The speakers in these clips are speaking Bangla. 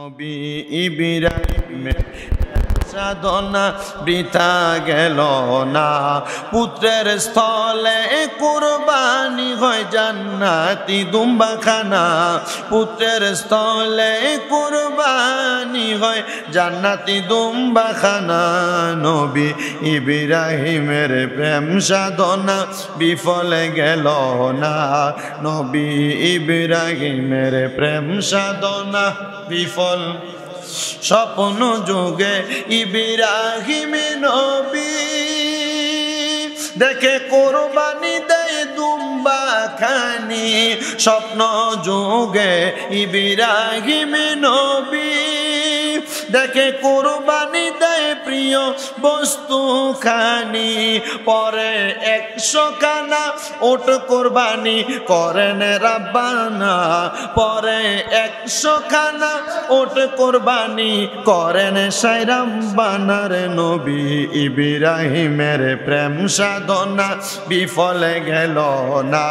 নবী ইব্রাহিমের সাধনা বৃথা গেল না, পুত্রের স্থলে কুরবানি হয় জান্নাতি দুম্বাখানা, পুত্রের স্থলে কুরবানি হয় জান্নাতি দুম্বাখানা। নবী ইব্রাহিমের প্রেম সাধনা বিফলে গেল না, নবী ইব্রাহিমের প্রেম সাধনা বিফল। স্বপ্ন যুগে ইব্রাহিম নবী দেখে কোরবানি দেয় দুম্বা খানি, স্বপ্ন যুগে ইব্রাহিম নবী দেখে কোরবানি দেয় প্রিয় বস্তু খানি, পরে 100 খানা ওট কোরবানি করেন রাব্বানা, পরে 100 খানা ওট কোরবানি করেন সাইরাম্বানার। নবী ইব্রাহিমের প্রেম সাধনা বিফলে গেল না,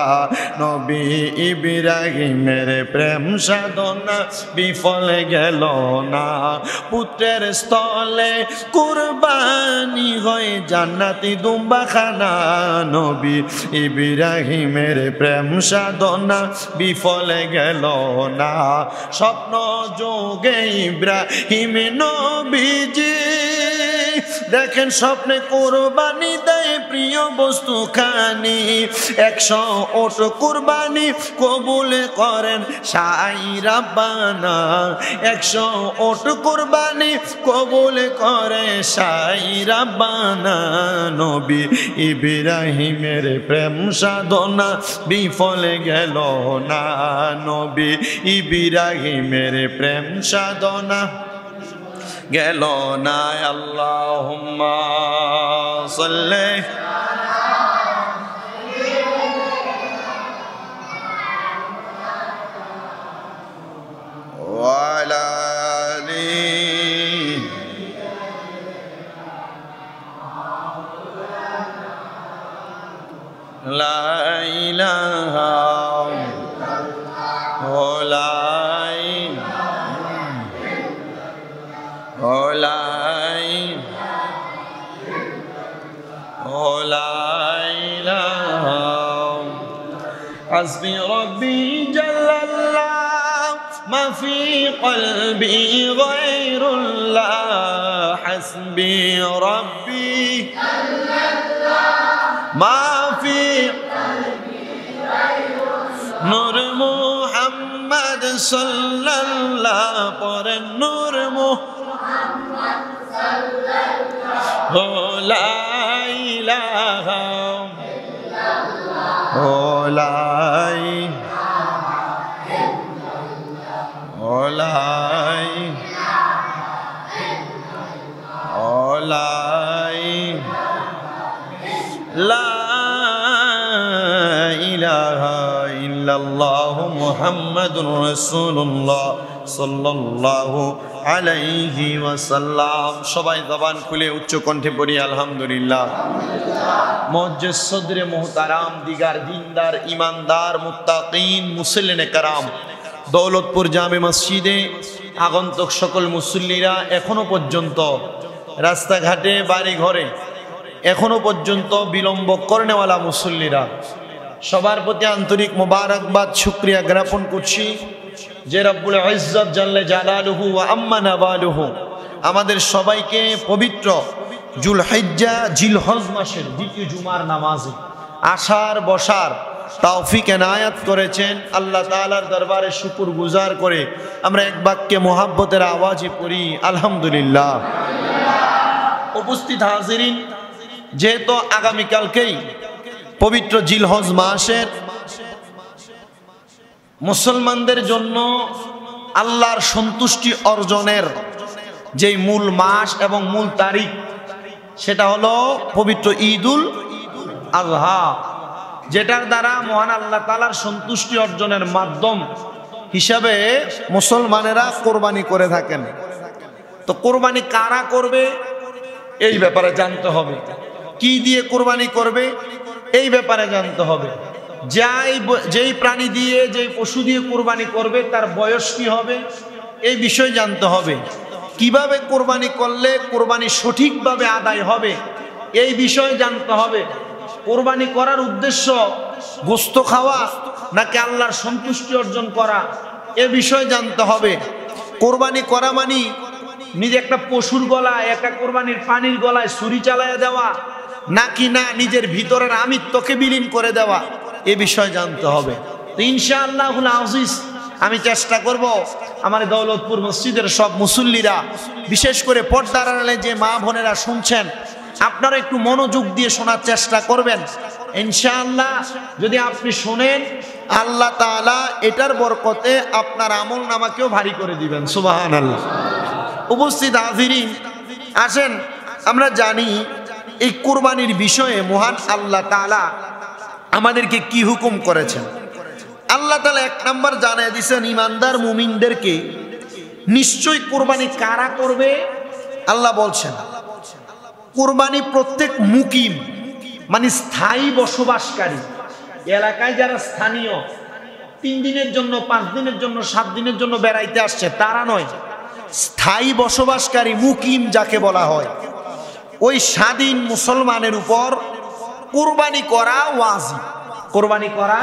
নবী ইব্রাহিমের প্রেম সাধনা বিফলে গেল না, পুত্রের স্থলে কুরবানি হয় জান্নাতি দুম্বাখানা। নবী ইব্রাহিমের প্রেম সাধনা বিফলে গেল না, স্বপ্ন যোগে ইব্রাহিম নবীজি দেখেন স্বপ্নে কোরবানি দেয় প্রিয় বস্তু খানি, 100 ওট কোরবানি কবুল করেন সাই রাব্বানা, 100 ওট কোরবানি কবুল করে সাই রাব্বানা। নবী ইব্রাহিমের প্রেম সাধনা বিফলে গেল না, নবী ইব্রাহিমের প্রেম সাধনা গেল না। আল্লাহুম্মা সাল্লি ওয়া আলা আলি লা ইলাহা حسبي ربي جل الله ما في قلبي غير الله، حسبي ربي جل الله ما في قلبي غير الله، نور محمد صلى الله پر نور محمد صلى الله، لا إله إلا الله، لا ইলাহা ইল্লাল্লাহ মুহাম্মাদুর রাসূলুল্লাহ সাল্লাল্লাহু আলাইহি ওয়াসাল্লাম। সবাই জবান খুলে উচ্চ কণ্ঠে পড়ি আলহামদুলিল্লাহ। মুআজ্জাজ সদরে মুহতারাম, দিগার দিনদার ইমানদার মুত্তাকিন মুসল্লিনে কারাম, দৌলতপুর জামে মসজিদে আগন্তুক সকল মুসল্লিরা, এখনো পর্যন্ত রাস্তাঘাটে বাড়ি ঘরে এখনো পর্যন্ত বিলম্ব করেনেওয়ালা মুসল্লিরা, সবার প্রতি আন্তরিক মোবারকবাদ শুকরিয়া জ্ঞাপন করছি যে রব্বুল ইজ্জত জাল্লে জালালুহু ওয়া আম্মা নাওয়ালুহু আমাদের সবাইকে পবিত্র জুলহিজ্জা জিলহজ মাসের দ্বিতীয় জুমার নামাজে আসার বসার তৌফিক এনায়াত করেছেন। আল্লাহ তাআলার দরবারে শুকর গুজার করে আমরা এক বাক্যে মোহাব্বতের আওয়াজে পড়ি আলহামদুলিল্লাহ। উপস্থিত হাজিরিন, যেহেতু আগামীকালকেই পবিত্র জিলহজ মাসের মুসলমানদের জন্য আল্লাহর সন্তুষ্টি অর্জনের যেই মূল মাস এবং মূল তারিখ, সেটা হলো পবিত্র ঈদুল আযহা, যেটার দ্বারা মহান আল্লাহ তাআলার সন্তুষ্টি অর্জনের মাধ্যম হিসাবে মুসলমানেরা কোরবানি করে থাকেন। তো কোরবানি কারা করবে এই ব্যাপারে জানতে হবে, কি দিয়ে কোরবানি করবে এই ব্যাপারে জানতে হবে। যেই প্রাণী দিয়ে যেই পশু দিয়ে কোরবানি করবে তার বয়স কি হবে, এই বিষয় জানতে হবে। কিভাবে কোরবানি করলে কোরবানি সঠিকভাবে আদায় হবে এই বিষয় জানতে হবে। কোরবানি করার উদ্দেশ্য গোশত খাওয়া নাকি আল্লাহর সন্তুষ্টি অর্জন করা এ বিষয় জানতে হবে। কোরবানি করা মানে নিজে একটা পশুর গলায়, একটা কোরবানির পানির গলায় ছুরি চালাইয়া দেওয়া নাকি না নিজের ভিতরের আমিত্বকে বিলীন করে দেওয়া এ বিষয় জানতে হবে। তো ইনশাআল্লাহুল আজিজ আমি চেষ্টা করব আমার দৌলতপুর মসজিদের সব মুসল্লিরা, বিশেষ করে পর্দার আড়ালে যে মা বোনেরা শুনছেন, আপনারা একটু মনোযোগ দিয়ে শোনার চেষ্টা করবেন। ইনশাআল্লাহ যদি আপনি শোনেন, আল্লাহ তাআলা এটার বরকতে আপনার আমল নামাকেও ভারী করে দিবেন। সুবহানাল্লাহ। উপস্থিত হাজিরিন, আসেন আমরা জানি এই কুরবানির বিষয়ে মহান আল্লাহ তাআলা আমাদেরকে কি হুকুম করেছেন। আল্লাহ তাআলা এক নাম্বার জানিয়ে দিয়েছেন ইমানদার মুমিনদেরকে নিশ্চয় কুরবানি কারা করবে। আল্লাহ বলছেন কুরবানি প্রত্যেক মুকিম মানে স্থায়ী বসবাসকারী, এলাকায় যারা স্থানীয় 3 দিনের জন্য 5 দিনের জন্য 7 দিনের জন্য বেড়াইতে আসছে তারা নয়, স্থায়ী বসবাসকারী মুকিম যাকে বলা হয়, ওই স্বাধীন মুসলমানের উপর কুরবানি করা ওয়াজিব। কোরবানি করা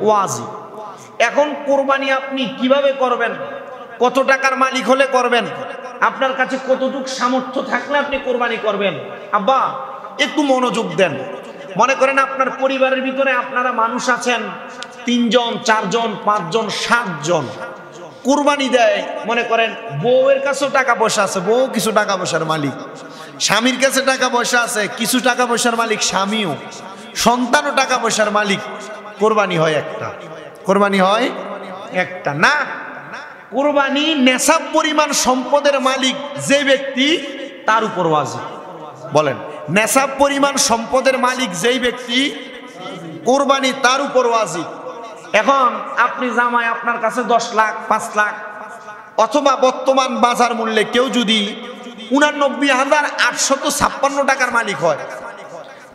ওয়াজিব। এখন কোরবানি আপনি কিভাবে করবেন, কত টাকার মালিক হলে করবেন, আপনার কাছে কতটুকু সামর্থ্য থাকলে আপনি কোরবানি করবেন। আব্বা একটু মনোযোগ দেন। মনে করেন আপনার পরিবারের ভিতরে আপনারা মানুষ আছেন 3 জন 4 জন 5 জন 7 জন, কুরবানি দেয়। মনে করেন বউয়ের কাছেও টাকা পয়সা আছে, বউ কিছু টাকা পয়সার মালিক, স্বামীর কাছে টাকা পয়সা আছে, কিছু টাকা পয়সার মালিক স্বামীও, সন্তানও টাকা পয়সার মালিক। কোরবানি হয় একটা, কোরবানি হয় একটা না। কোরবানি নেশাব পরিমাণ সম্পদের মালিক যে ব্যক্তি তার উপর ওয়াজিব। বলেন, নেশাব পরিমাণ সম্পদের মালিক যেই ব্যক্তি কোরবানি তার উপর ওয়াজিব। এখন আপনি জামাই আপনার কাছে 10 লাখ 5 লাখ অথবা বর্তমান বাজার মূল্যে কেউ যদি 89,856 টাকার মালিক হয়,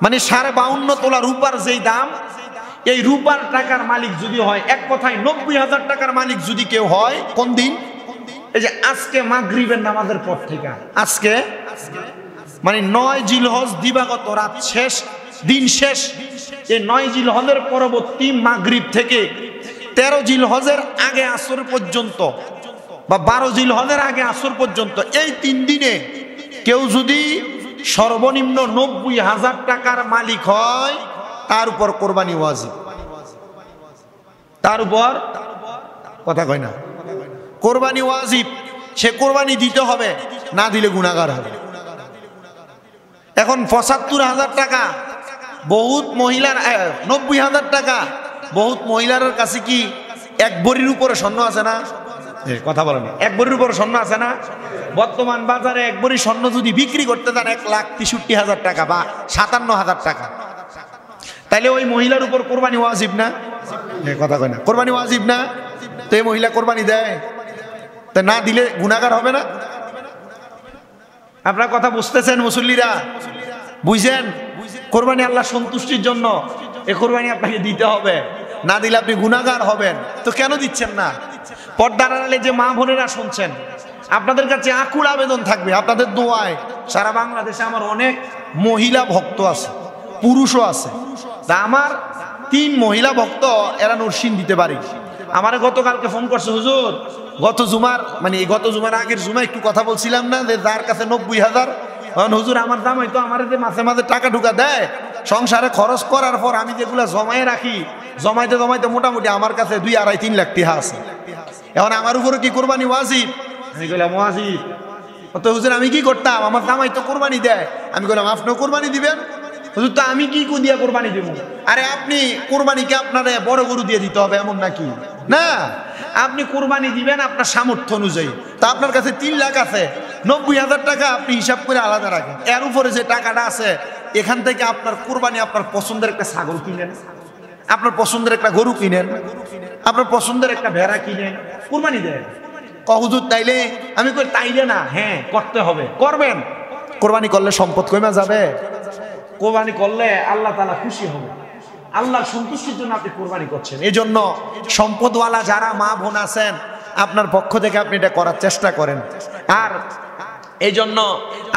মানে 52.5 তোলা রূপার যেই দাম, এই রূপার টাকার মালিক যদি হয়, এক কথায় 90,000 টাকার মালিক যদি কেউ হয়, কোন দিন? এই যে আজকে মাগরিবের নামাজের পর থেকে, আজকে মানে 9 জিলহজ দিবাগত রাত শেষ, দিন শেষ। এই 9 জিলহজের পরবর্তী মাগরিব থেকে 13 জিলহজের আগে আসর পর্যন্ত বা 12 জিলহজের আগে আসর পর্যন্ত, এই 3 দিনে কেউ যদি সর্বনিম্ন 90,000 টাকার মালিক হয়, তার উপর কোরবানি ওয়াজিব। তার উপর কথা কয় না, কোরবানি ওয়াজিব। সে কোরবানি দিতে হবে, না দিলে গুনাহগার হবে। এখন 75,000 টাকা বহুত মহিলার, 90,000 টাকা বহুত মহিলার কাছে কি 1 ভরির উপরে স্বর্ণ আছে না? কথা বলেন, 1 ভরির উপরে স্বর্ণ আছে না? বর্তমান বাজারে 1 ভরি স্বর্ণ যদি বিক্রি করতে যান 1,63,000 টাকা বা 57,000 টাকা, তাইলে ওই মহিলার উপর কোরবানি ওয়াজিব না? কথা কয় না, কোরবানি ওয়াজিব না? তো এই মহিলা কোরবানি দেয়, তা না দিলে গুনাহগার হবে না? আপনারা কথা বুঝতেছেন মুসল্লিরা? বুঝেন, কোরবানি আল্লাহ সন্তুষ্টির জন্য, এই কোরবানি আপনাকে দিতে হবে, না দিলে আপনি গুনাহগার হবেন। তো কেন দিচ্ছেন না? পর্দার আড়ালে যে মা বোনেরা শুনছেন, আপনাদের কাছে আকুল আবেদন থাকবে, আপনাদের দোয়ায় সারা বাংলাদেশে আমার অনেক মহিলা ভক্ত আছে, পুরুষও আছে। তা আমার 3 মহিলা ভক্ত, এরা নরসিন দিতে পারি। আমার গতকালকে ফোন করছে, হুজুর গত জুমার মানে গত জুমার আগের জুমা একটু কথা বলছিলাম না যে যার কাছে 90,000, হুজুর আমার দাম হয়তো আমার যে মাঝে মাঝে টাকা ঢুকা দেয় সংসারে খরচ করার পর, আমি যেগুলা জমায়ে রাখি, জমাইতে জমাইতে মোটামুটি আমার কাছে 2-2.5-3 লাখ টাকা আছে। এখন আমার উপরে কি কোরবানি ওয়াজিব? আমি বললাম ওয়াজিব। তো হুজুর আমি কি করতাম, আমার জামাই তো কোরবানি দেয়। আমি বললাম আপনিও কোরবানি দিবেন? হুজুর তো আমি কি দিয়া কোরবানি দেব? আরে আপনি কোরবানিকে আপনারে বড় গরু দিয়ে দিতে হবে এমন নাকি? না, আপনি কোরবানি দিবেন আপনার সামর্থ্য অনুযায়ী। তা আপনার কাছে 3 লাখ আছে, 90,000 টাকা আপনি হিসাব করে আলাদা রাখেন। এর উপরে যে টাকাটা আছে, এখান থেকে আপনার কোরবানি, আপনার পছন্দের একটা ছাগল কিনেন, আপনার পছন্দের একটা গরু কিনেন, আপনার পছন্দের একটা ভেড়া কিনেন, কোরবানি দেন। হুজুর তাইলে? আমি কই তাইলে না, হ্যাঁ করতে হবে, করবেন। কোরবানি করলে সম্পদ কমে যাবে? কোরবানি করলে আল্লাহ তাআলা খুশি হবে, আল্লাহর সন্তুষ্টির জন্য আপনি কোরবানি করছেন। এই জন্য সম্পদওয়ালা যারা মা বোন আছেন, আপনার পক্ষ থেকে আপনি এটা করার চেষ্টা করেন। আর এই জন্য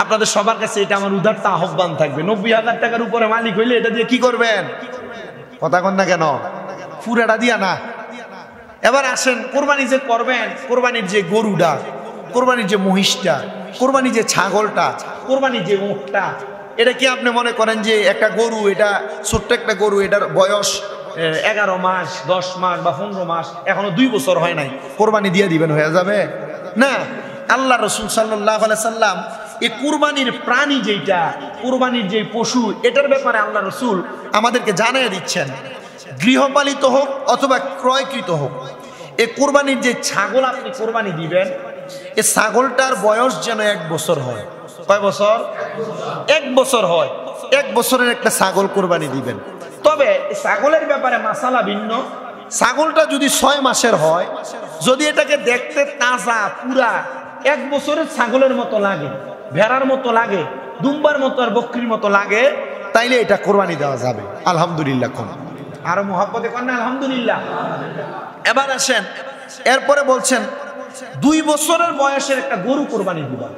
আপনাদের সবার কাছে এটা আমার উদারতা আহ্বান থাকবে, 90,000 টাকার উপরে মালিক হইলে এটা দিয়ে কি করবেন? কথা কন না কেন? পুরাটা দিয়া না। এবার আসেন, কোরবানি যে করবেন, কোরবানির যে গরুটা, কোরবানির যে মহিষটা, কোরবানির যে ছাগলটা, কোরবানির যে উটটা, এটা কি আপনি মনে করেন যে একটা গরু, এটা ছোট্ট একটা গরু, এটার বয়স 11 মাস 10 মাস বা 15 মাস, এখনো 2 বছর হয় নাই, কোরবানি দিয়ে দিবেন, হয়ে যাবে না? আল্লাহ রসুল সাল্লাল্লাহু আলাইহি সাল্লাম এই কুরবানির প্রাণী যেটা, কুরবানির যে পশু, এটার ব্যাপারে আল্লাহ রসুল আমাদেরকে জানিয়ে দিচ্ছেন, গৃহপালিত হোক অথবা ক্রয়কৃত হোক, এই কুরবানির যে ছাগল আপনি কোরবানি দিবেন, এই ছাগলটার বয়স যেন 1 বছর হয়। কয় বছর? 1 বছর হয়। 1 বছরের একটা ছাগল কোরবানি দিবেন। তবে ছাগলের ব্যাপারে মাসালা ভিন্ন। ছাগলটা যদি 6 মাসের হয়, যদি এটাকে দেখতে তাজা পুরা 1 বছরের ছাগলের মতো লাগে, ভেড়ার মতো লাগে, দুম্বার মতো আর বকরির মতো লাগে, তাইলে এটা কোরবানি দেওয়া যাবে। আলহামদুলিল্লাহ কোন আরো মহব্বতে কোন না আলহামদুলিল্লাহ। এবার আসেন, এরপরে বলছেন 2 বছরের বয়সের একটা গরু কোরবানি দিবেন।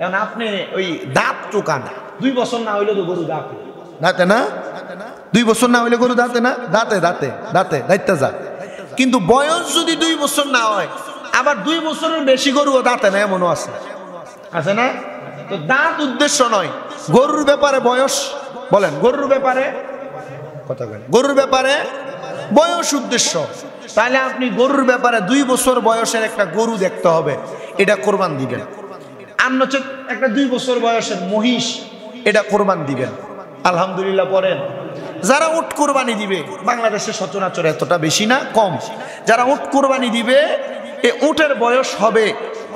এখন আপনি ওই দাঁত টুকান, 2 বছর না হইলে তো গরু দাঁতে দাঁতে না, 2 বছর না হইলে গরু দাঁতে না, দাঁতে দাঁতে দাঁতে দাঁতটা যায়। কিন্তু বয়স যদি 2 বছর না হয়, আবার 2 বছরের বেশি গরুও দাঁতে না, এমনও আছে, আছে না? তো দাঁত উদ্দেশ্য নয়, গরুর ব্যাপারে বয়স বলেন, গরুর ব্যাপারে কথা বলেন, গরুর ব্যাপারে বয়স উদ্দেশ্য। তাহলে আপনি গরুর ব্যাপারে 2 বছর বয়সের একটা গরু দেখতে হবে, এটা কোরবান দিবেন। আর নচেত একটা 2 বছর বয়সের মহিষ, এটা কোরবান দিবেন। আলহামদুলিল্লাহ পড়েন। যারা উট কোরবানি দিবে, বাংলাদেশে সচরাচর এতটা বেশি না, কম, যারা উট কোরবানি দিবে, এই উটের বয়স হবে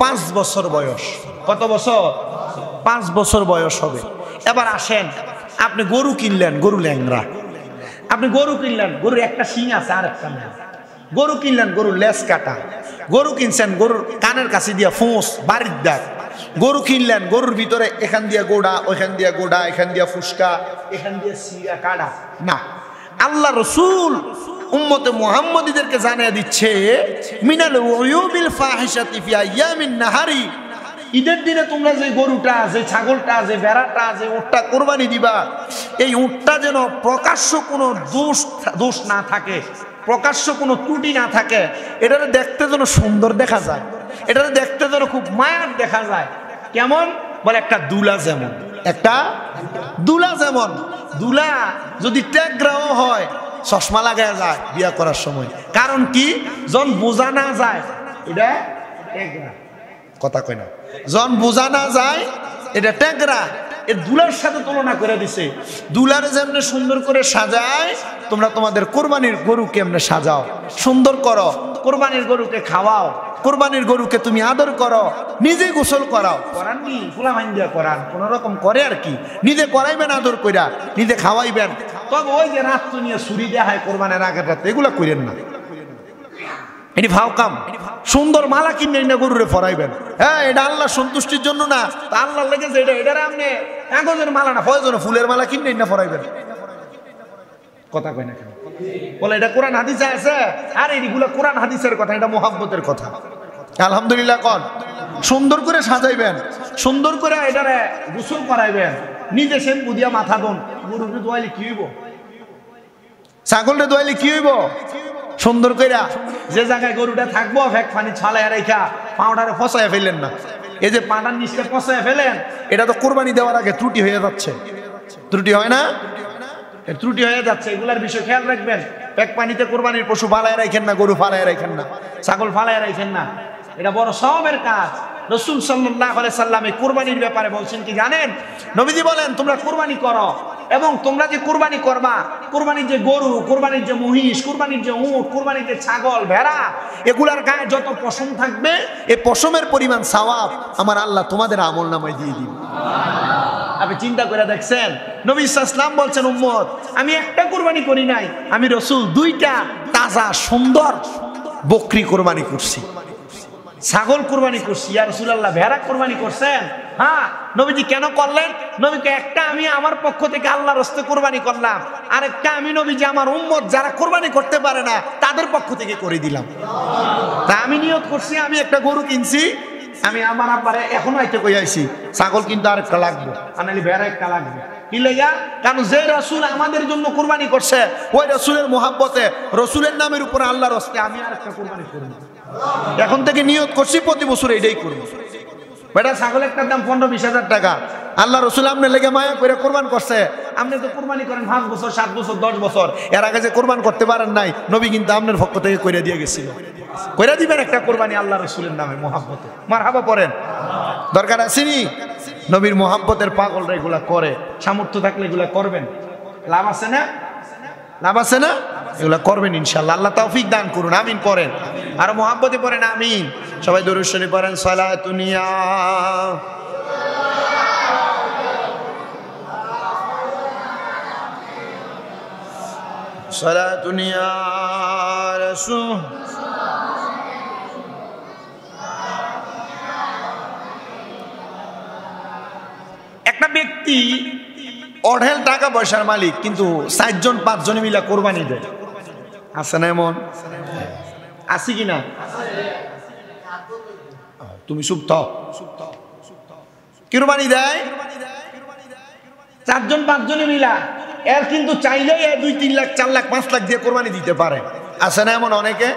5 বছর বয়স। কত বছর? 5 বছর বয়স হবে। এবার আসেন, আপনি গরু কিনলেন, গরু ল্যাংরা, আপনি গরু কিনলেন, গরুর একটা শিং আছে আর একটা না, গরু কিনলেন, গরুর লেজ কাটা, গরু কিনছেন, গরুর কানের কাছে দিয়া ফোঁস বাড়ির দাগ, গরু কিনলেন, গরুর ভিতরে এখান দিয়া গোড়া, ওইখান দিয়া গোড়া, এখান দিয়া ফুসকা, এখান দিয়া সিরা কাটা না। আল্লাহ রসুল উম্মতে মুহাম্মদীদেরকে জানিয়ে দিচ্ছে, মিনাল উয়ুবিল ফাহিশাতি ফি আইয়ামিন নাহারি, ঈদের দিনে তোমরা যে গরুটা, যে ছাগলটা, যে ভেড়াটা, যে উটটা কোরবানি দিবা, এই উটটা যেন প্রকাশ্য কোনো দোষ না থাকে, প্রকাশ্য কোনো ত্রুটি না থাকে, এটারে দেখতে যেন সুন্দর দেখা যায়, এটারে দেখতে যেন খুব মায়ার দেখা যায়। কেমন? বলে একটা দুলা যেমন, একটা দুলা যেমন, দুলা যদি ট্যাগরাও হয়, চশমা লাগায় যায় বিয়া করার সময়। কারণ কি? জন বোঝা না যায়, এটা ট্যাগরা, কথা কয় না, জন বোঝা না যায়, এটা ট্যাগরা। এর দুলার সাথে তুলনা করে দিছে। দুলারে যেমন সুন্দর করে সাজায়, তোমরা তোমাদের কোরবানির গরুকে এমনি সাজাও, সুন্দর করো, কোরবানির গরুকে খাওয়াও, কোরবানির গরুকে তুমি আদর করো, নিজে গোসল করাও, করান নি ফুলা মাইন দিয়া করান, কোন রকম করে আর কি, নিজে করাইবেন আদর কইরা, নিজে খাওয়াইবেন। তবে ওই যে রাত নিয়ে ছুরি দেয়া হয় কোরবানের আগের রাতে, এগুলা করেন না, এটি ভাও কাম। সুন্দর মালা কিনে না গরুরে ফরাইবেন, হ্যাঁ, এটা আল্লাহ সন্তুষ্টির জন্য না, তা আল্লাহ লেগেছে এটা, এটার আপনি কাগজের মালা না, ফয়জনে ফুলের মালা কিনে না ফরাইবেন। কথা কয় না কেন? বলে এটা কোরআন হাদিসে আছে, আর এইগুলো কোরআন হাদিসের কথা, এটা মুহাব্বতের কথা। আলহামদুলিল্লাহ কন, সুন্দর করে সাজাইবেন, সুন্দর করে এটারে গোসল করাইবেন, নিজে শ্যাম্পু দিয়া মাথা ধোন, গরুরে দোয়াইলে কি হইব, ছাগলরে দোয়াইলে কি হইব, সুন্দর কইরা যে জায়গায় গরুটা থাকবো, ফেক পানি ছালাইয়া রেখা পাউডারে ফসাইয়া ফেললেন না, এই যে পাটার নিচে ফসাইয়া ফেলেন, এটা তো কোরবানি দেওয়ার আগে ত্রুটি হয়ে যাচ্ছে, ত্রুটি হয় না, ত্রুটি হয়ে যাচ্ছে। এগুলার বিষয় খেয়াল রাখবেন। পেক পানিতে কোরবানির পশু ফালায় রাখেন না, গরু ফালায় রাখেন না, ছাগল ফালায় রাখেন না, এটা বড় সওয়াবের কাজ। রাসূল সাল্লাল্লাহু আলাইহি সাল্লাম এই কুরবানির ব্যাপারে বলছেন কি জানেন? নবীজি বলেন, তোমরা কুরবানি করো, এবং তোমরা যে কুরবানি করবা, কুরবানির যে গরু, কুরবানির যে মহিষ, কুরবানির যে উট, কুরবানির যে ছাগল, ভেড়া, এগুলার গায়ে যত পশম থাকবে, এই পশমের পরিমাণ সওয়াব আমার আল্লাহ তোমাদের আমলনামায় দিয়ে দিবে। আপনি চিন্তা করে দেখছেন, নবী সাল্লাল্লাহু আলাইহি বলছেন, উম্মত, আমি একটা কুরবানি করি নাই, আমি রাসূল 2টা তাজা সুন্দর বকরি কুরবানি করছি, ছাগল কুরবানি করছি। ইয়া রাসূলুল্লাহ, ভেড়া কুরবানি করছেন? হ্যাঁ, নবীজি কেন করলেন? নবীকে একটা আমি আমার পক্ষ থেকে আল্লাহর রাস্তে কোরবানি করলাম, আর একটা আমি নবীজি আমার উম্মত যারা কোরবানি করতে পারে না তাদের পক্ষ থেকে করে দিলাম। তা আমি নিয়ত করছি, আমি একটা গরু কিনছি, আমি আমার আব্বারে এখনো আইতে কই আইছি ছাগল কিন্তু আর একটা লাগবে, আনালি ভেড়া একটা লাগবে। কি লেগা? কারণ যে রাসূল আমাদের জন্য কোরবানি করছে ওই রাসূলের মোহাব্বতে, রাসূলের নামের উপর আল্লাহর রাস্তে আমি আর একটা কোরবানি করব। এখন থেকে নিয়ত করছি প্রতি বছর এটাই করব। বেটা ছাগল একটার দাম 15-20 হাজার টাকা, আল্লাহ রাসূল আপনার লেগে মায়া করে কোরবান করছে। আপনি তো কোরবানি করেন 5 বছর 7 বছর 10 বছর, এর আগে যে কোরবান করতে পারেন নাই, নবী কিন্তু আপনার পক্ষ থেকে কইরা দিয়ে গেছিল। কইরা দিবেন একটা কোরবানি আল্লাহ রাসূলের নামে মোহাব্বতে। মারহাবা পড়েন। দরকার আসেনি? নবীর মোহাব্বতের পাগলরা এগুলা করে, সামর্থ্য থাকলে এগুলা করবেন। লাভ আছে না? লাভ আছে না? এগুলা করবেন ইনশাআল্লাহ। আল্লাহ তৌফিক দান করুন। আমিন পড়েন। আর মোহাব্বতে পড়েন আমিন। সবাই দরুদ শরীফ পড়েন। সালাতুন ইয়া সালাতুন ইয়া রাসূল। একটা ব্যক্তি অঢেল টাকা পয়সার মালিক, কিন্তু 4 জন 5 জনে মিলে কোরবানি দেয়। আছে না এমন? আছে কিনা? তুমি চুপ থাও। কোরবানি দেয় 4 জন 5 জনে মিলা, এর কিন্তু চাইলেই 2-3 লাখ 4 লাখ 5 লাখ দিয়ে কোরবানি দিতে পারে। আছে না এমন অনেকে?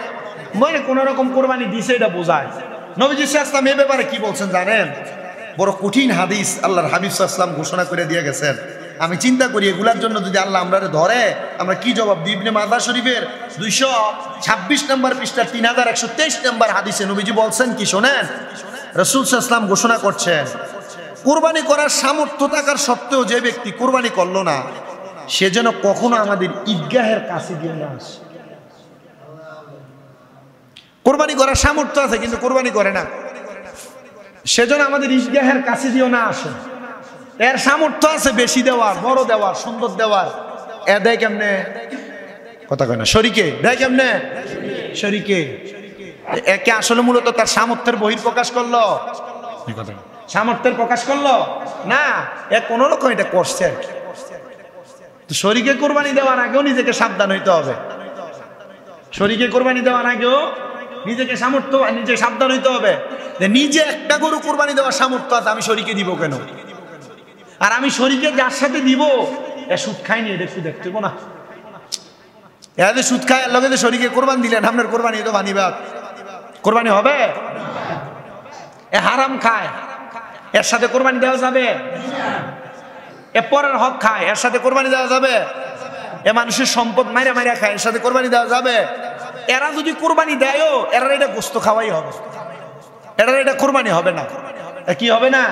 মনে কোন রকম কোরবানি দিছে এটা বোঝায়। নবীজি সাল্লাল্লাহু আলাইহি ওয়াসাল্লাম এই ব্যাপারে কি বলছেন জানেন? বড় কঠিন হাদিস আল্লাহর হাবিব সাল্লাল্লাহু আলাইহি ওয়াসাল্লাম ঘোষণা করে দিয়ে গেছেন। আমি চিন্তা করি এগুলার জন্য যদি আল্লাহ আমরারে ধরে আমরা কি জবাব দিই? ইবনে মাজাহ শরীফের 226 নম্বর পৃষ্ঠা 3123 নম্বর হাদিসে নবীজি বলছেন কি শোনেন? রাসূল সাল্লাল্লাহু আলাইহি ওয়াসাল্লাম ঘোষণা করছেন, কুরবানি করার সামর্থ্য থাকার সত্ত্বেও যে ব্যক্তি কুরবানি করলো না সে যেন কখনো আমাদের ঈদগাহের কাছে গিয়ে না আসে। কুরবানি করার সামর্থ্য আছে কিন্তু কুরবানি করে না, সেজন্য আমাদের ঈদগাহের কাছে দিও না আসে। এর সামর্থ্য আছে বেশি দেওয়ার, বড় দেওয়ার, সুন্দর দেওয়ার, এ দেয় কেমনে? কথা কয় না। শরীকে দেয় কেমনে? শরীকে। একে আসলে মূলত তার সামর্থ্যের বহিঃপ্রকাশ করলো, সামর্থ্যের প্রকাশ করলো না, এ কোন রকম এটা করছে আর কি। তো শরীকে কোরবানি দেওয়ার আগেও নিজেকে সাবধান হইতে হবে। শরীকে কোরবানি দেওয়ার আগেও নিজেকে নিজে সাবধান হইতে হবে যে নিজে একটা গরু কোরবানি দেওয়ার সামর্থ্য আছে, আমি শরীকে দিব কেন? আর আমি শরীকে যার সাথে দিব এ সুদ খাইনি, এটা সুদ দেখতে না, এদের সুদ খায় এর লগে শরীকে কোরবান দিলেন, আপনার কোরবানি তো বানিবাদ কোরবানি হবে? এ হারাম খায়, এর সাথে কোরবানি দেওয়া যাবে? এ পরের হক খায়, এর সাথে কোরবানি দেওয়া যাবে? এ মানুষের সম্পদ মাইরা মাইরা খায়, এর সাথে কোরবানি দেওয়া যাবে? এরা যদি কোরবানি দেয়ও এরা এটা গোস্ত খাওয়াই হবে, এরা এটা কোরবানি হবে না। কি হবে না?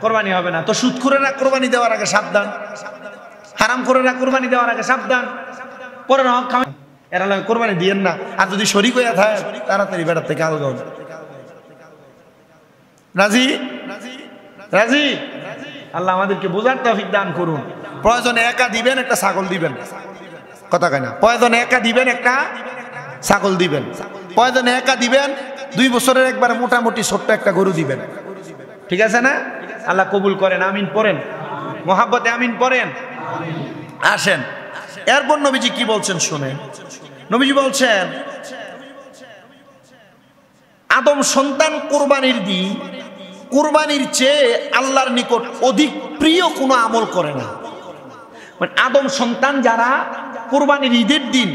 কোরবানি হবে না। তো সুদখোরেরা কোরবানি দেওয়ার আগে সাবধান, হারামখোরেরা কোরবানি দেওয়ার আগে সাবধান, পরের হক খাওয়া এরা লাগে কোরবানি দিয়েন না। আর যদি শরীক হইয়া থাকে তাড়াতাড়ি বেড়ার থেকে আলগা হবে। রাজি? রাজি? আল্লাহ আমাদেরকে বোঝার তৌফিক দান করুন। প্রয়োজনে একা দিবেন, একটা ছাগল দিবেন। কথা কয় না? প্রয়োজনে একা দিবেন, একটা ছাগল দিবেন। প্রয়োজনে একা দিবেন, 2 বছরের একবার মোটামুটি ছোট্ট একটা গরু দিবেন। ঠিক আছে না? আল্লাহ কবুল করেন। আমিন পড়েন। মোহাব্বতে আমিন পড়েন। আসেন, এরপর নবীজি কি বলছেন শুনেন। নবীজি বলছেন আদম সন্তান কোরবানির দিন কোরবানির চেয়ে আল্লাহর নিকট অধিক প্রিয় কোনো আমল করে না। মানে আদম সন্তান যারা কোরবানির ঈদের দিন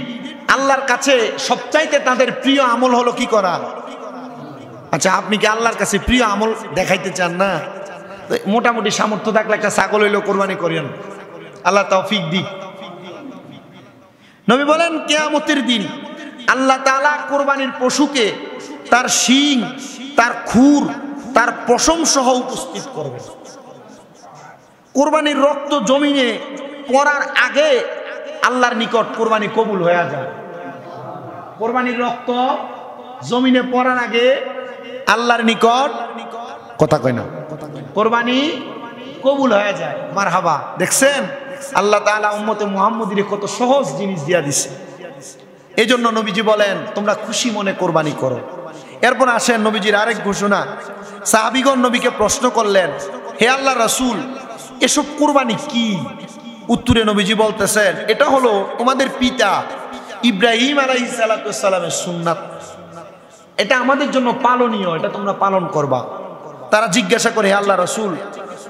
আল্লাহর কাছে সবচাইতে তাদের প্রিয় আমল হলো কি করা? আচ্ছা, আপনি কি আল্লাহর কাছে প্রিয় আমল দেখাইতে চান না? মোটামুটি সামর্থ্য থাকলে একটা ছাগল হইলেও কোরবানি করেন, আল্লাহ তৌফিক দিক। নবী বলেন কিয়ামতের দিন আল্লাহ তাআলা কোরবানির পশুকে তার শিং, তার খুর, তার পশম সহ উপস্থিত করবেন। কোরবানির রক্ত জমিনে পড়ার আগে আল্লাহর নিকট কোরবানি কবুল হয়ে যায়। কোরবানির রক্ত জমিনে পড়ার আগে আল্লাহর নিকট, কথা কয় না, কোরবানি কবুল হয়ে যায়। মারহাবা। দেখছেন আল্লাহ তাআলা উম্মতে মুহাম্মদীরে কত সহজ জিনিস দিয়া দিছে। এই জন্য নবীজি বলেন তোমরা খুশি মনে কোরবানি করো। এরপর আসেন নবীজির আরেক ঘোষণা, সাহাবীগণ নবীকে প্রশ্ন করলেন, হে আল্লাহ রাসূল, এসব কুরবানি কি? উত্তরে নবীজি বলতেছেন, এটা হলো তোমাদের পিতা ইব্রাহিম আলাইহিস সালামের সুন্নাত, এটা আমাদের জন্য পালনীয়, এটা তোমরা পালন করবা। তারা জিজ্ঞাসা করে, হে আল্লাহ রাসূল,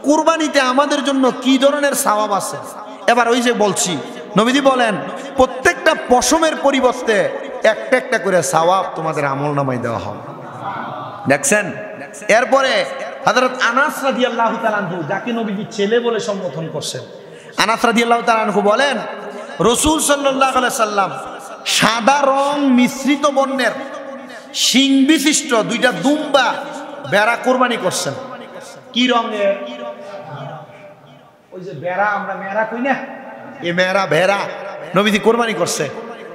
কুরবানিতে আমাদের জন্য কি ধরনের সওয়াব আছে? এবার ওই যে বলছি, নবীজি বলেন, প্রত্যেকটা পশমের পরিবর্তে একটা একটা করে সওয়াব তোমাদের আমলনামায় দেওয়া হবে। দেখছেন? এরপরে হযরত আনাস রাদিয়াল্লাহু তাআলা আনহু, যাকে নবীজি ছেলে বলে সম্বোধন করছেন, আনাস রাদিয়াল্লাহু তাআলা আনহু বলেন, রাসূল সাল্লাল্লাহু আলাইহি সাল্লাম সাদা রং মিশ্রিত বর্ণের শিং বিশিষ্ট দুইটা দুম্বা বেড়া কোরবানি করছেন। কি রঙের? ওই যে বেড়া, আমরা মেরা কই না, এই মেরা ভেড়া নবীজি কোরবানি করছে।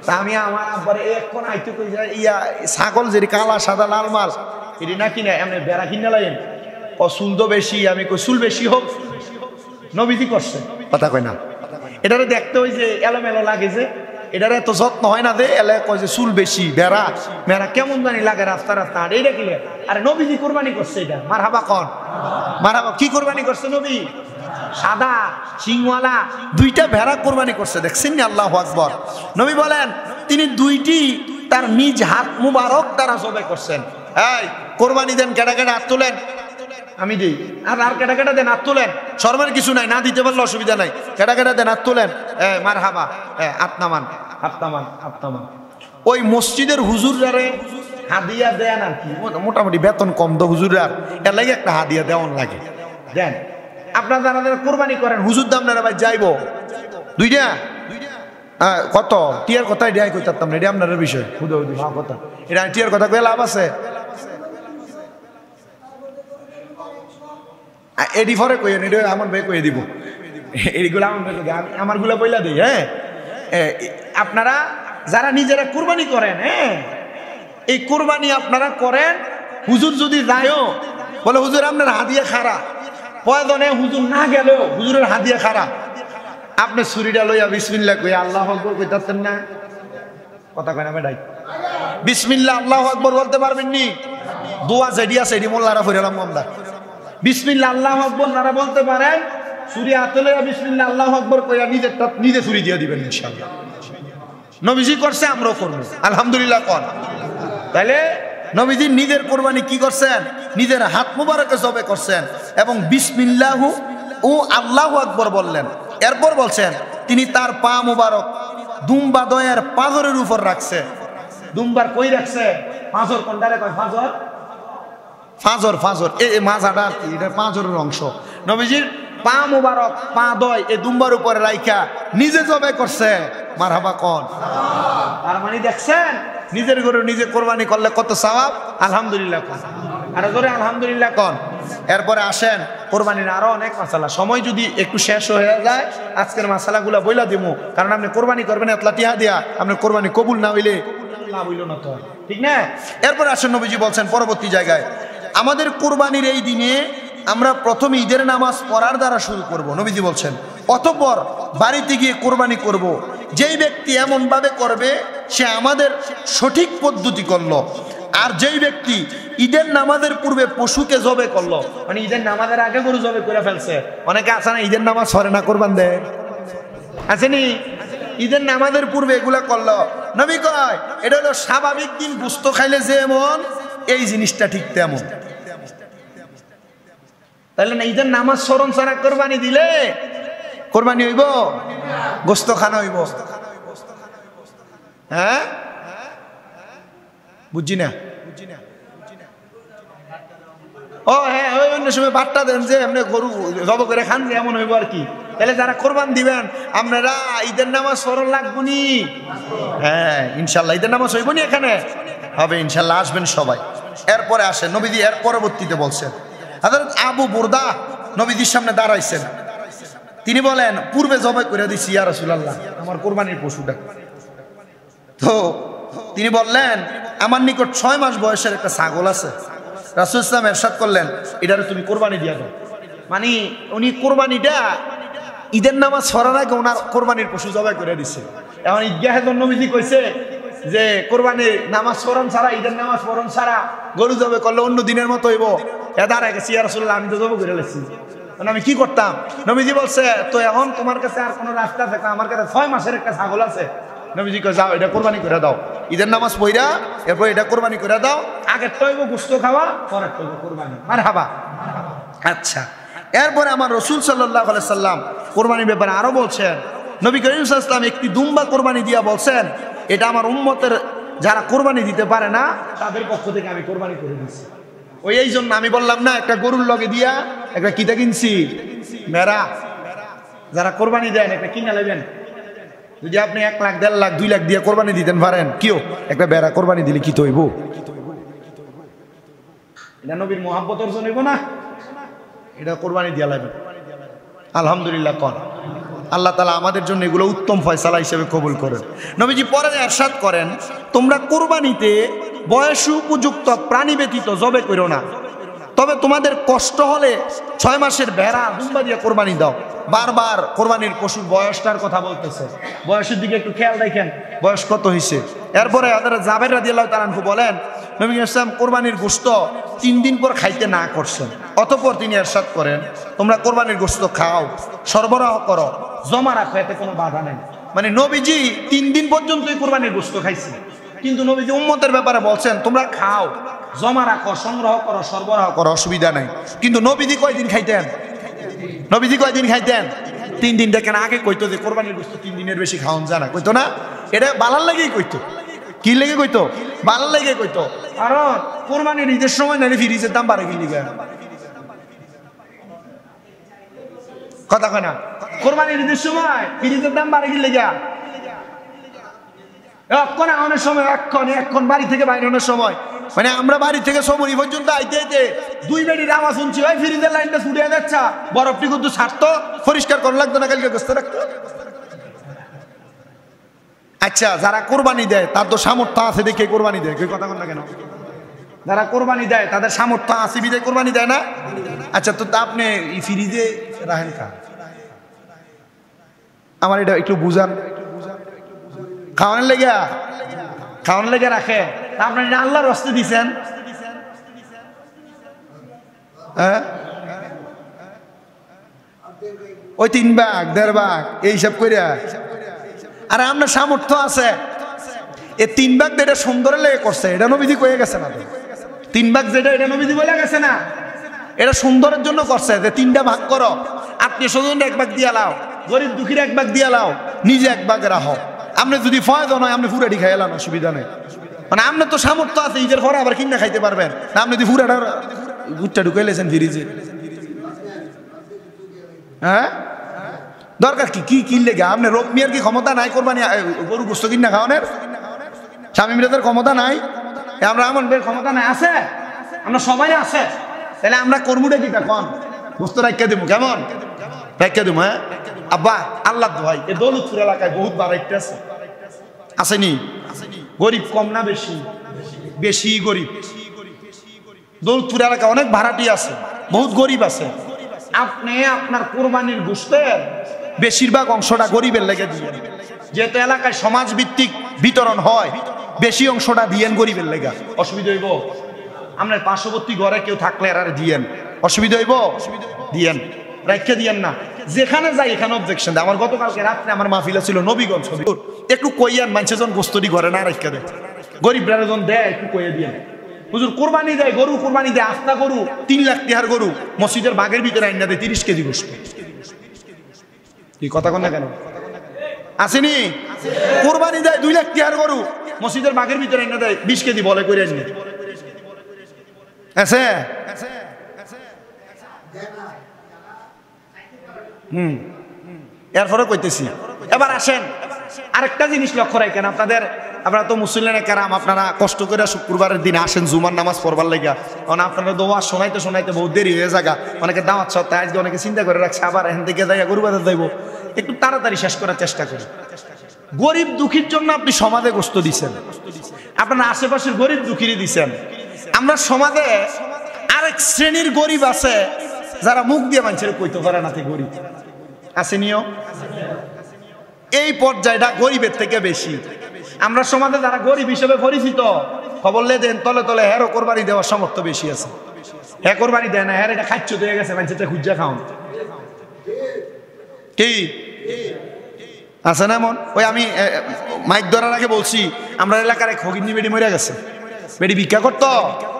তা আমি আমার আব্বারে এখন আইতে কই যায়, ইয়া ছাগল যে কালা সাদা লাল মাল এটি না কিনা এমনি বেড়া কিনে লাগেন, চুল তো বেশি, আমি কই চুল বেশি হোক, নবীজি করছে, কথা কয় না। এটারে দেখতে ওই যে এলোমেলো লাগে, যে এটার এত যত্ন হয় না, যে এলে কয় যে চুল বেশি, বেড়া মেরা কেমন জানি লাগে রাস্তা রাস্তা। এইটা কিলে আরে নবীজি কোরবানি করছে, এটা মারহাবা কন, মারহাবা। কি কোরবানি করছে নবী? সাদা সিংওয়ালা দুইটা ভেড়া কোরবানি করছে। দেখছেন না? আল্লাহু আকবার। নবী বলেন, তিনি দুইটি তার নিজ হাত মুবারক দ্বারা জবাই করছেন। এই কোরবানি দেন, কেডা কেডা হাত তোলেন, আমি দিই। আর কেডা কেডা দেন হাত তোলেন, শর্মের কিছু নাই, না দিতে পারলে অসুবিধা নাই। কেডা কেডা দেন হাত তোলেন, মারহাবা, আপনামান আপনামান আপনামান। ওই মসজিদের হুজুররারে হাদিয়া দেন আর কি, মোটামুটি বেতন কম তো হুজুরার, এর লাগে একটা হাদিয়া দেওয়ান লাগে, দেন। আপনারা যারা যারা কোরবানি করেন, হুজুর দাম না ভাই যাইব দুইটা কত টিয়ার কথা, এটাই কইতাম না, এটা আপনার বিষয়, কথা এটা টিয়ার কথা কয়ে লাভ আছে? এডি ফরে কইেন, এটা আমার ভাই কয়ে দিব, এইগুলো আমার ভাই আমার গুলা বইলা দিই। হ্যাঁ, আপনারা যারা নিজেরা কোরবানি করেন, হ্যাঁ এই কোরবানি আপনারা করেন, হুজুর যদি যায়ও বলে হুজুর আপনার হাদিয়া খারাপ, প্রয়োজনে হুজুর না গেলেও হুজুরের হাদিয়া খারাপ, আপনি ছুরিটা লইয়া বিসমিল্লাহ কইয়া আল্লাহু আকবার কইতাছেন না, কথা কয় না বেটাই? বিসমিল্লাহ আল্লাহু আকবার বলতে পারবেন নি? দোয়া যেডি আছে এডি মোল্লারা ফিরালাম আমরা। বিসমিল্লাহ আল্লাহু আকবার যারা বলতে পারেন, ছুরি হাতে লইয়া বিসমিল্লাহ আল্লাহু আকবার কইয়া নিজে ছুরি দিয়ে দিবেন ইনশাআল্লাহ। নবীজি করছে, আমরাও করব আলহামদুলিল্লাহ কোন। তাইলে নবীজি নিজের কোরবানি কি করছেন? নিজের হাত মুবারকে জবে করছেন এবং বিসমিল্লাহু ও আল্লাহু আকবার বললেন। এরপর বলছেন, তিনি তার পা মুবারক দুম্বা দয়ের পাঁজরের উপর রাখছে। দুম্বার কই রাখছে? পাঁজর, কোনটারে কয় পাঁজর? ফাজর, ফাজর এই মাজাটা আর কি, এটা পাঁজরের অংশ। নবীজির পা মুবারক, পা দয় এই দুম্বার উপরে রাইখা নিজে জবে করছে। মারহাবা কোন। তার মানে দেখছেন, নিজের গরু নিজে কোরবানি করলে কত সওয়াব। আলহামদুলিল্লাহ কোন, আর জোরে আলহামদুলিল্লাহ কোন। এরপরে আসেন কোরবানির আরো অনেক মাসালা, সময় যদি একটু শেষ হয়ে যায় আজকের মাসালাগুলা বইলা দিমু, কারণ আপনি কোরবানি করবেন এতলা টিহা দিয়া, আপনার কোরবানি কবুল না হইলে লাভ হইল না, তো ঠিক না? এরপর আসেন নবীজি বলছেন পরবর্তী জায়গায়, আমাদের কোরবানির এই দিনে আমরা প্রথমে ঈদের নামাজ পড়ার দ্বারা শুরু করব। নবীজি বলছেন, অতঃপর বাড়িতে গিয়ে কোরবানি করব। যেই ব্যক্তি এমন ভাবে করবে সে আমাদের সঠিক পদ্ধতি করলো। আর যেই ব্যক্তি ঈদের নামাজের পূর্বে পশুকে জবে করলো, মানে ঈদের নামাজের আগে গরু জবে করে ফেলছে। অনেকে আছে না ঈদের নামাজ সরে না কোরবান দেয়, আসেনি? ঈদের নামাজের পূর্বে এগুলা করলো। নবী কয় এটা হলো স্বাভাবিক দিন, গোস্ত খাইলে যেমন এই জিনিসটা ঠিক তেমন। তাহলে না ঈদের নামাজ স্মরণ ছাড়া কোরবানি দিলে কোরবানি হইব, গোস্ত খানা হইব। হ্যাঁ, বুঝছি না। ও হ্যাঁ, ওই অন্য সময় বার্তা দেন যে আপনি গরু জব করে খান, যে এমন হইব আর কি। তাহলে যারা কোরবান দিবেন আপনারা ঈদের নামাজ স্মরণ লাগবো নি? হ্যাঁ ইনশাল্লাহ ঈদের নামাজ হইব নি, এখানে হবে ইনশাল্লাহ, আসবেন সবাই। এরপরে আসেন নবীজি এর পরবর্তীতে বলছেন, হযরত আবু বুরদা নবীজির সামনে দাঁড়াইছেন। তিনি বলেন, পূর্বে জবাই করে দিছি ইয়া রাসূলুল্লাহ আমার কোরবানির পশুটা। তো তিনি বললেন, আমার নিকট 6 মাস বয়সের একটা ছাগল আছে। রাসূল সাল্লাল্লাহু আলাইহি ওয়াসাল্লাম ইরশাদ করলেন, এটারে তুমি কোরবানি দিয়া দাও। মানে উনি কোরবানিটা ঈদের নামাজ পড়ার আগে ওনার কোরবানির পশু জবাই করে দিছে। এখন ঈদগাহে নবীজি কইছে যে কোরবানি নামাজ পড়ন ছাড়া, ঈদের নামাজ পড়ন ছাড়া গরু জবে করলে অন্য দিনের মতো হইব, দাঁড়ায় গেছি ইয়া রাসূলুল্লাহ, আমি তো জবে করে লেছি, আমি কি করতাম? নবীজি বলছে তো এখন তোমার কাছে আর কোনো রাস্তা থাকে? আমার কাছে 6 মাসের একটা ছাগল আছে। নবীজি কয় যাও এটা কোরবানি করে দাও, ঈদের নামাজ পড়া এরপর এটা কোরবানি করে দাও, আগের তৈব গোশত খাওয়া, পরের তৈব কোরবানি। মারহাবা। আচ্ছা, এরপরে আমার রাসূল সাল্লাল্লাহু আলাইহি সাল্লাম কোরবানির ব্যাপারে আরো বলছেন। নবী করিম সাল্লাল্লাহু আলাইহি সাল্লাম একটি দুম্বা কোরবানি দিয়া বলছেন, এটা আমার উম্মতের যারা কোরবানি দিতে পারে না তাদের পক্ষ থেকে আমি কোরবানি করে দিচ্ছি। ওই এই জন্য আমি বললাম না, একটা গরুর লগে দিয়া একটা কিতা কিনছি, মেরা। যারা কোরবানি দেন একটা কিনা নেবেন, যদি আপনি 1 লাখ 1.5 লাখ 2 লাখ দিয়ে কোরবানি দিতেন পারেন, কিও একটা বেড়া কোরবানি দিলে কি তৈব? এটা নবীর মোহাব্বত অর্জন হইব না? এটা কোরবানি দিয়া লাগবে। আলহামদুলিল্লাহ কর, আল্লাহ তাআলা আমাদের জন্য এগুলো উত্তম ফয়সালা হিসেবে কবুল করেন। নবীজি পরে ইরশাদ করেন, তোমরা কোরবানিতে বয়স উপযুক্ত প্রাণী ব্যতীত জবে করো না, তবে তোমাদের কষ্ট হলে 6 মাসের ভেড়া দুম্বা দিয়ে কোরবানি দাও। বারবার কোরবানির পশুর বয়সটার কথা বলতেছে, বয়সের দিকে একটু খেয়াল রাখেন, বয়স কত হয়েছে। এরপরে জাবের রাদিয়াল্লাহু তাআলা আনহু বলেন, নবী ইসলাম কোরবানির গোশত 3 দিন পর খাইতে না করছেন, অতঃপর তিনি ইরশাদ করেন, তোমরা কোরবানির গোশত খাও, সরবরাহ করো, জমা রাখো, এতে কোনো বাধা নেই। মানে নবীজি 3 দিন পর্যন্তই কোরবানির গোশত খাইছে, কিন্তু নবীজি উম্মতের ব্যাপারে বলছেন তোমরা খাও, জমা রাখো, সংগ্রহ করো, সরবরাহ করো, অসুবিধা নাই। কিন্তু নবীজি কয়দিন খাইতেন? নবীজি কয়দিন খাইতেন? 3 দিন। দেখেন আগে কইতো যে কোরবানির গোশত 3 দিনের বেশি খাওয়ান যায় না, কইতো না? এটা বালার লাগেই কইতো। কি লেগে কইতো? বালার লেগে কইতো। কারণ কোরবানির ঈদের সময় নাকি ফ্রিজের দাম বাড়ে গেলি গা, কথা কয় না? কোরবানির ঈদের সময় ফ্রিজের দাম বাড়ে গেলি গা, এখন আনার সময় এখন বাড়ি থেকে বাইরে আনার সময়, মানে আমরা বাড়ি থেকে সমরি পর্যন্ত আইতে আইতে 2 বেডির আওয়াজ শুনছি, ওই ফ্রিজের লাইনটা ছুটে যাচ্ছে, বরফটি কিন্তু ছাড়তো, পরিষ্কার করা লাগতো না, কালকে গোস্ত রাখতো। আচ্ছা, যারা কোরবানি দেয় তার তো সামর্থ্য আছে দেখে কোরবানি দেয়, কেউ কথা বল না কেন? যারা কোরবানি দেয় তাদের সামর্থ্য আছে বিধায় কোরবানি দেয় না? আচ্ছা, তো আপনি এই ফ্রিজে রাখেন কা? আমার এটা একটু বুঝান। খাওয়ানোর লেগে রাখে, আপনার আল্লাহর রাস্তে দিছেন, হ্যাঁ? ওই 3 ভাগ 1.5 ভাগ এইসব করিয়া, আর আপনার সামর্থ্য আছে এই 3 ভাগ যেটা সুন্দরের লেগে করছে, এটা নবীজি কয়ে গেছে না? 3 ভাগ যেটা, এটা নবীজি বলে গেছে না? এটা সুন্দরের জন্য করছে যে 3টা ভাগ করো, আত্মীয় স্বজন 1 ভাগ দিয়া লাও, গরিব দুঃখীর 1 ভাগ দিয়া লাও, নিজে 1 ভাগ রাখো। আপনি যদি প্রয়োজন হয় আপনি পুরাটি খাই এলাম, অসুবিধা নেই। মানে আপনার তো সামর্থ্য আছে, ঈদের পরে আবার কিনা খাইতে পারবেন না। আপনি যদি পুরাটা গুটটা ঢুকাইলেছেন ফ্রিজে, হ্যাঁ? দরকার কি কিনলে গা? আপনি রোগ মিয়ার কি ক্ষমতা নাই কোরবানি গরু গোস্ত কিনা খাওয়ানোর? স্বামী মিরাদের ক্ষমতা নাই? আমরা আমাদের ক্ষমতা নাই? আছে, আমরা সবাই আছে। তাহলে আমরা কর্মটা কি কন গোস্ত রাখিয়া দেবো? কেমন রাখিয়া দেবো? হ্যাঁ আব্বা, আল্লাহ ভাই, এই দৌলতপুর এলাকায় বহুত বাড়াইতে আছে, আসেনি? গরিব কম না বেশি? বেশি গরিব। দৌলতপুর এলাকায় অনেক ভাড়াটি আছে, বহুত গরিব আছে। আপনি আপনার কোরবানির গোশতের বেশিরভাগ অংশটা গরিবের লেগে দিয়েন, যেহেতু এলাকায় সমাজ ভিত্তিক বিতরণ হয়, বেশি অংশটা দিয়েন গরিবের লেগা। অসুবিধা হইব? আপনার পার্শ্ববর্তী ঘরে কেউ থাকলে এরা দিয়েন, অসুবিধা হইব? দিয়েন, রাখতে দিয়েন না। যেখানে যাই এখানে অবজেকশন দেয়। আমার গতকালকে রাত্রে আমার মাহফিল ছিল নবীগঞ্জ, একটু কইয়ান মানুষের জন গোস্তরি ঘরে না রাখতে দেয়, গরিবরা জন দেয়, একটু কইয়ে দিয়েন। হুজুর কোরবানি দেয়, গরু কোরবানি দেয়, আস্তা গরু 3 লাখ টাকার গরু মসজিদের বাগের ভিতরে আইনা দেয় 30 কেজি গোস্ত। কি কথা কন না কেন? আসেনি? কোরবানি দেয় 2 লাখ টাকার গরু মসজিদের বাগের ভিতরে আইনা দেয় 20 কেজি বলে করে আইনে আছে। এরপরে কইতেছি। এবার আসেন আরেকটা জিনিস লক্ষ্য রাখেন, আপনারা তো মুসলিম কেরাম, আপনারা কষ্ট করে শুক্রবারের দিন আসেন জুমার নামাজ পড়বার লেগা, কারণ আপনারা দোয়া শোনাইতে শোনাইতে বহুত দেরি হয়ে যাগা, অনেকে দাওয়াত সত্ত্বে আজকে অনেকে চিন্তা করে রাখছে আবার এখান থেকে যাই গরু বাজার যাইব, একটু তাড়াতাড়ি শেষ করার চেষ্টা করি। গরিব দুঃখীর জন্য আপনি সমাজে গোস্ত দিচ্ছেন, আপনারা আশেপাশের গরিব দুঃখীরই দিচ্ছেন। আমরা সমাজে আরেক শ্রেণীর গরিব আছে যারা মুখ দিয়ে মানুষের কইতে পারে না, গরিব আসেনিও। এই পর্যায়টা গরিবের থেকে বেশি। আমরা সমাজে যারা গরিব হিসেবে পরিচিত খবর দেন তলে তলে হেরও কোরবানি দেওয়ার সামর্থ্য বেশি আছে। হ্যাঁ কোরবানি দেয় না, হ্যাঁ এটা খাচ্ছ দিয়ে গেছে মানুষটা খুঁজা খাওন কি আছে না এমন? ওই আমি মাইক ধরার আগে বলছি আমরা এলাকার এক হগিনী বেডি মরে গেছে, বেডি ভিক্ষা করতো,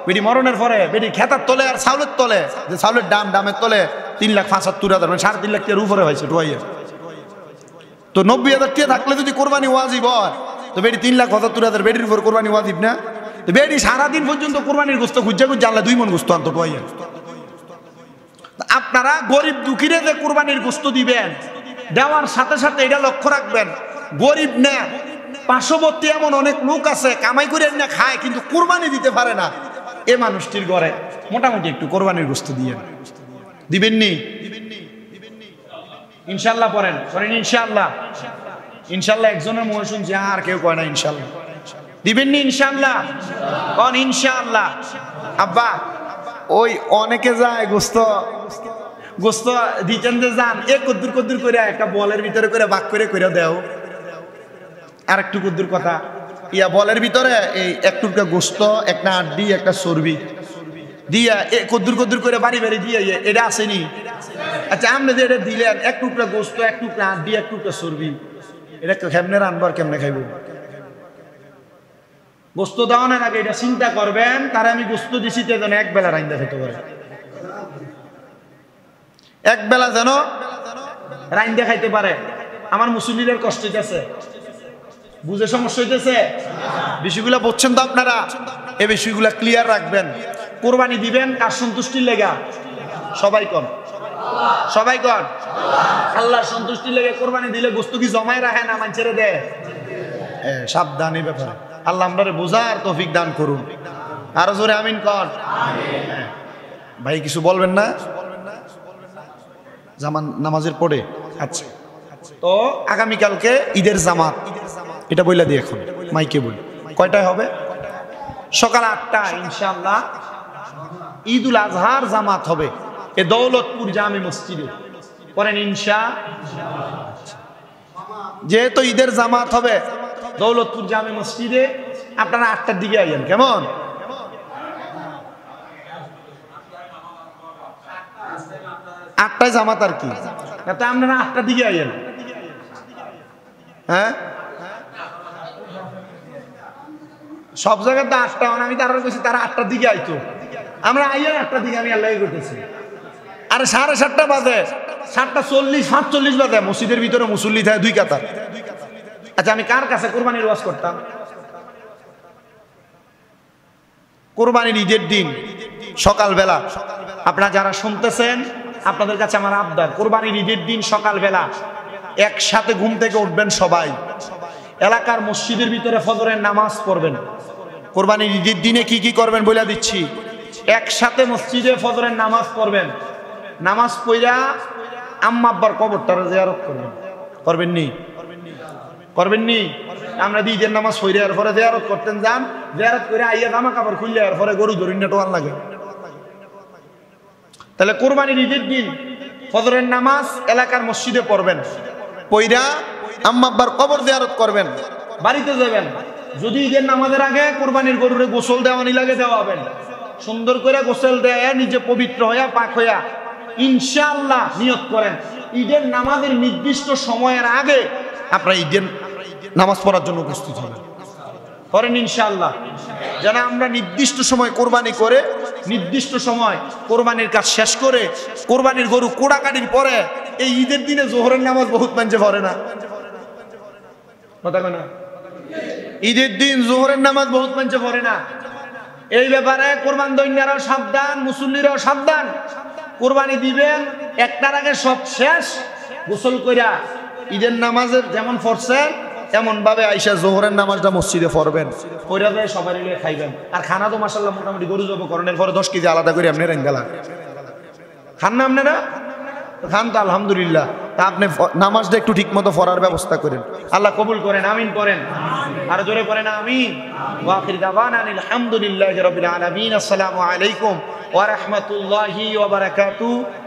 বেডি মরণের পরে বেডি খেতার তলে আর চাউলের তলে, যে চাউলের ডামের তলে 3,75,000 মানে 3.5 লাখ রূপ হয়েছে টোয়াইয়ের। তো 90,000 টাকা থাকলে যদি কোরবানি ওয়াজিব হয় তো বেডি 3,75,000 বেডির উপর কোরবানি ওয়াজিব না? তো বেডি সারাদিন পর্যন্ত কোরবানির গোস্ত খুঁজা জানলে 2 মণ গোস্ত আনতো টোয়াইয়ের। আপনারা গরিব দুঃখীরে যে কোরবানির গোস্ত দিবেন, দেওয়ার সাথে সাথে এটা লক্ষ্য রাখবেন গরিব না পার্শ্ববর্তী এমন অনেক লোক আছে কামাই করে না খায় কিন্তু কোরবানি দিতে পারে না, এ মানুষটির ঘরে মোটামুটি একটু কোরবানির গোস্ত দিয়ে দিবেননি ইনশাল্লাহ? পড়েন ইনশাল্লাহ। ইনশাল্লাহ একজনের মুখে শুনছি, আর কেউ কয় না ইনশাল্লাহ। দিবেননি ইনশাল্লাহ? কোন ইনশাল্লাহ? আব্বা ওই অনেকে যায় গোস্ত গোস্ত দিতেন যে যান এ কদ্দুর কদ্দুর করে একটা বলের ভিতরে করে ভাগ করে করে দেও, আর একটু কদ্দুর কথা ইয়া বলের ভিতরে এই এক টুকরা গোস্ত, একটা আড্ডি, একটা চর্বি দিয়া এ কদ্দুর কদ্দুর করে বাড়ি বাড়ি দিয়ে এটা আসেনি? আচ্ছা আপনি যে এটা দিলেন এক টুকরা গোস্ত, এক টুকরা আড্ডি, এক টুকরা চর্বি, এটা কেমনে রানবার কেমনে খাইব? গোস্ত দেওয়ানোর আগে এটা চিন্তা করবেন তারা আমি গোস্ত দিছি যেন এক বেলা রাইন্দা খেতে পারে, এক বেলা যেন রাইন্দা খাইতে পারে। আমার মুসল্লিদের কষ্ট হইতেছে, বুঝে সমস্যা হইতেছে? বিষয়গুলা বুঝছেন তো আপনারা? এই বিষয়গুলা ক্লিয়ার রাখবেন। কোরবানি দিবেন কার সন্তুষ্টির লেগা? সবাই কন, সবাই কন আল্লাহর সন্তুষ্টির লেগে কোরবানি দিলে গোস্ত কি জমায় রাখে না মানুষের দেয়? সাবধান এই ব্যাপারে। আল্লাহ আমাদের বোঝার তৌফিক দান করুন। আরো জোরে আমিন কন। ভাই কিছু বলবেন না? জামান নামাজের পরে আচ্ছা, তো আগামীকালকে ঈদের জামাত, এটা বইলা দিই এখন মাইকে বলি। কয়টায় হবে? সকাল 8টায় ইনশাআল্লাহ ঈদুল আজহার জামাত হবে এ দৌলতপুর জামে মসজিদে। পড়েন ইনশাআল্লাহ। যেহেতু ঈদের জামাত হবে দৌলতপুর জামে মসজিদে, আপনারা 8টার দিকে আইয়েন। কেমন? আটটায় জামাত আর কি, আপনারা 8টার দিকে আইয়েন। হ্যাঁ সব জায়গায় তো 8টা, আমি তারা বলছি তারা 8টার দিকে আইতো, আমরা আইয়েন 8টার দিকে। আমি আল্লাহ করতেছি আরে 7:30 বাজে, 7:40 7:40 বাজে মসজিদের ভিতরে মুসল্লি থাকে 2 কাতার। আচ্ছা আমি কার কাছে কোরবানির ওয়াজ করতাম? কোরবানির ঈদের দিন সকালবেলা আপনারা যারা শুনতেছেন আপনাদের কাছে আমার আবদার, কোরবানির ঈদের দিন সকালবেলা একসাথে ঘুম থেকে উঠবেন সবাই, এলাকার মসজিদের ভিতরে ফজরের নামাজ পড়বেন। কোরবানির ঈদের দিনে কি কি করবেন বলে দিচ্ছি। একসাথে মসজিদে ফজরের নামাজ পড়বেন, নামাজ পড়া আম্মা আব্বার কবরটারে জিয়ারত করবেন। করবেন নি? করবেন নি? আমরা ঈদের নামাজ পড়ে আর পরে জিয়ারত করতেন যান, জিয়ারত করে আইয়া জামা কাপড় খুললে আর পরে গরু ধরি না টোয়াল লাগে। তাহলে কোরবানির ঈদের দিন ফজরের নামাজ এলাকার মসজিদে পড়বেন, পইরা আম্মা আব্বার কবর জিয়ারত করবেন, বাড়িতে যাবেন। যদি ঈদের নামাজের আগে কোরবানির গরুরে গোসল দেওয়ানি লাগে দেওয়াবেন, সুন্দর করে গোসল দেয়া নিজে পবিত্র হইয়া পাক হইয়া ইনশাআল্লাহ নিয়ত করেন ঈদের নামাজের নির্দিষ্ট সময়ের আগে আপনারা ঈদের নামাজ পড়ার জন্য উপস্থিত হবেন। করেন ইনশাআল্লাহ, যেন আমরা নির্দিষ্ট সময় কোরবানি করে নির্দিষ্ট সময় কোরবানির কাজ শেষ করে কোরবানির গরু কোড়াকাটির পরে এই ঈদের দিনে জোহরের নামাজ বহুত মানুষে পড়ে না, কথা কয় না? ঈদের দিন জোহরের নামাজ বহুত মানুষে পড়ে না। এই ব্যাপারে কোরবান দৈন্যারাও সাবধান, মুসল্লিরাও সাবধান। কোরবানি দিবেন 1টার আগে সব শেষ, গোসল কইরা ঈদের নামাজের যেমন পড়ছেন এমন ভাবে আইসা জোহরের নামাজটা মসজিদে পড়বেন, পড়া যায় সবাই মিলে খাইবেন। আর খানা তো মাশাআল্লাহ মোটামুটি গরু জব করণের পরে 10 কেজি আলাদা করে আপনি রান্দালা খান না? আপনারা খান তো আলহামদুলিল্লাহ। তা আপনি নামাজটা একটু ঠিক মতো পড়ার ব্যবস্থা করেন, আল্লাহ কবুল করেন। আমিন পড়েন, আর জোরে পড়েন আমিন। ওয়া আখির দাওয়ানা আলহামদুলিল্লাহি রাব্বিল আলামিন। আসসালামু আলাইকুম ওয়া রাহমাতুল্লাহি ওয়া বারাকাতুহু।